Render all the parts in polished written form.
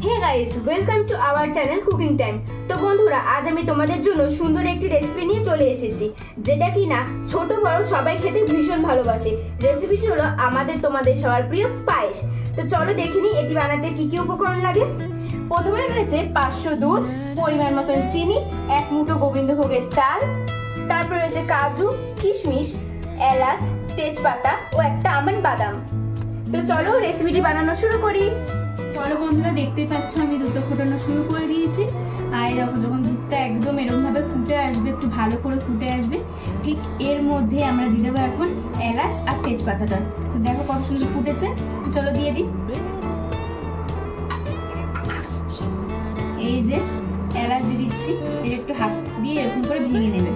Hey guys, welcome to our channel cooking time. তো বন্ধুরা, আজ আমি তোমাদের জন্য সুন্দর একটি রেসিপি নিয়ে চলে এসেছি, যেটা কিনা ছোট বড় সবাই খেতে ভীষণ ভালোবাসে। রেসিপিটি হলো আমাদের তোমাদের সবার প্রিয় পায়েস। তো চলো দেখে নিই এটি বানাতে কি কি উপকরণ লাগে। প্রথমে রয়েছে 500 দুধ, পরিমাণ মতন চিনি, 1 মুঠো গোবিন্দভোগের চাল, তারপর রয়েছে কাজু, কিশমিশ, এলাচ, তেজপাতা ও একটা আমন্ড বাদাম। তো চলো রেসিপিটি বানানো শুরু করি। চলো বন্ধুরা, দেখতে পাচ্ছ আমি দুধটা ফোটানো শুরু করে দিয়েছি। আর যখন দুধটা একদম এরকম ভাবে ফুটে আসবে, একটু ভালো করে ফুটে আসবে, ঠিক এর মধ্যে আমরা দিয়ে দেবো এখন এলাচ আর তেজপাতাটা। তো দেখো কত সুন্দর ফুটেছে। তো চলো দিয়ে দিই। এই যে এলাচ দিয়ে দিচ্ছি, এর একটু হাত দিয়ে এরকম করে ভেঙে নেবে।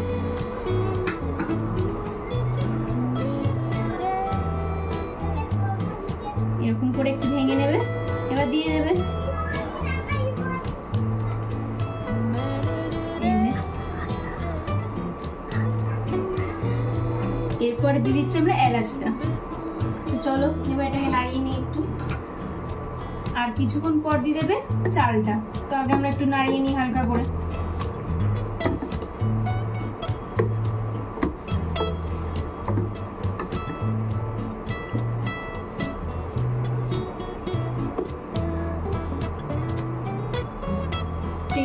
এরকম করে একটু ভেঙে নেবে, এবার দিয়ে দেবে। এরপরে দিয়ে দিচ্ছি আমরা এলাচটা। তো চলো এবার এটাকে নাড়িয়ে নিই একটু। আর কিছুক্ষণ পর দিয়ে দেবে চালটা। তো আগে আমরা একটু নাড়িয়ে নিই হালকা করে।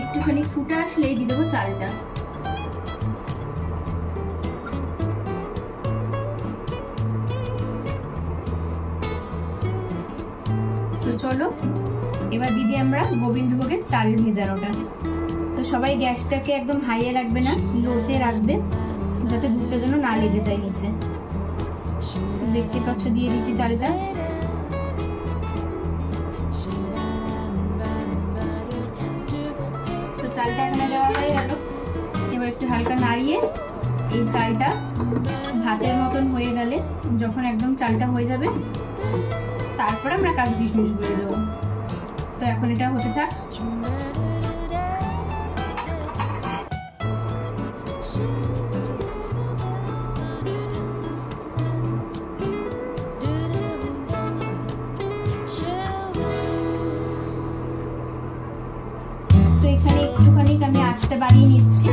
একটুখানি ফুটে আসলেই দিয়ে দেবো চালটা। তো চলো এবার দিদি আমরা গোবিন্দভোগের চালের ভেজানোটা। তো সবাই গ্যাসটাকে একদম হাইয়ে রাখবে না, লোতে রাখবে, যাতে দুধটা যেন না লেগে যায় নিচে। দেখতে পাচ্ছ দিয়ে দিচ্ছি চালটা। তো চালটা এখানে দেওয়া হয়ে গেল। এবার একটু হালকা নাড়িয়ে এই চালটা ভাতের মতন হয়ে গেলে, যখন একদম চালটা হয়ে যাবে, তারপরে আমরা কাজু কিশমিশ গুলে দেবো। তো এখন এটা হতে থাক। তো এখানে একটুখানি আমি আঁচটা বাড়িয়ে নিচ্ছি।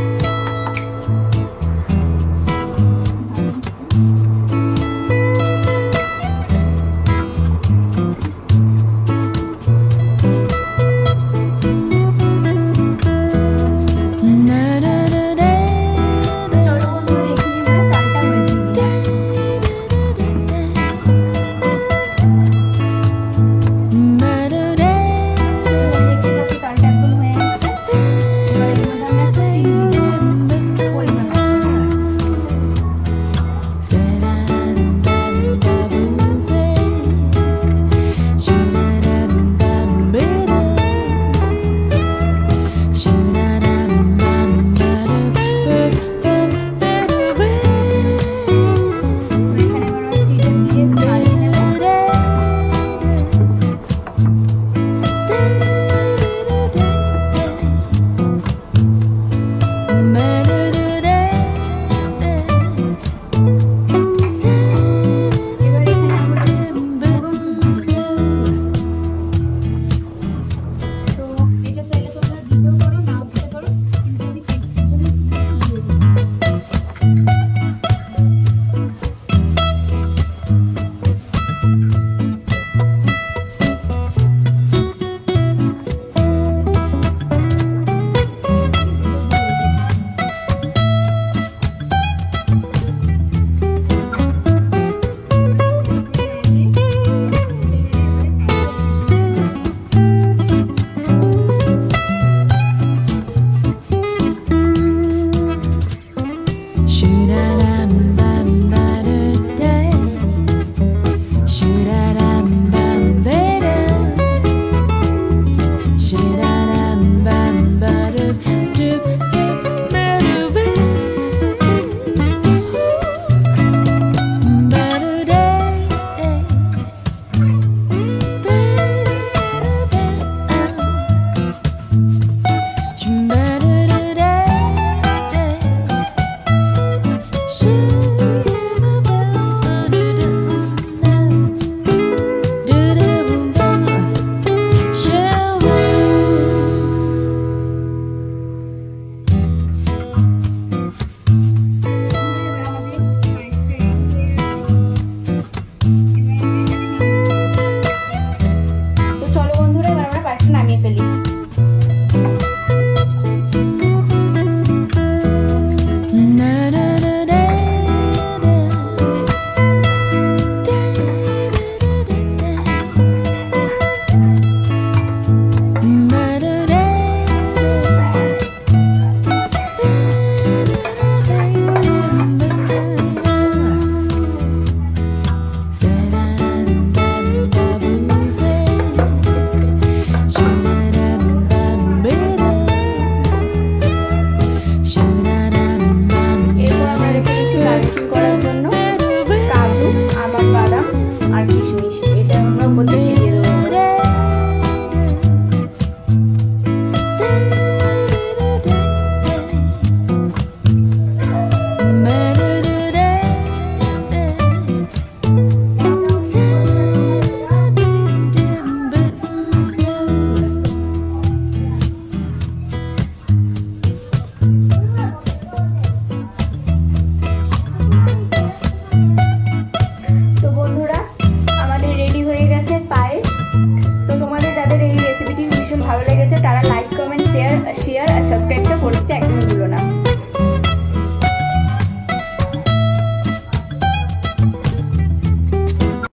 নামিয়ে ফেলি।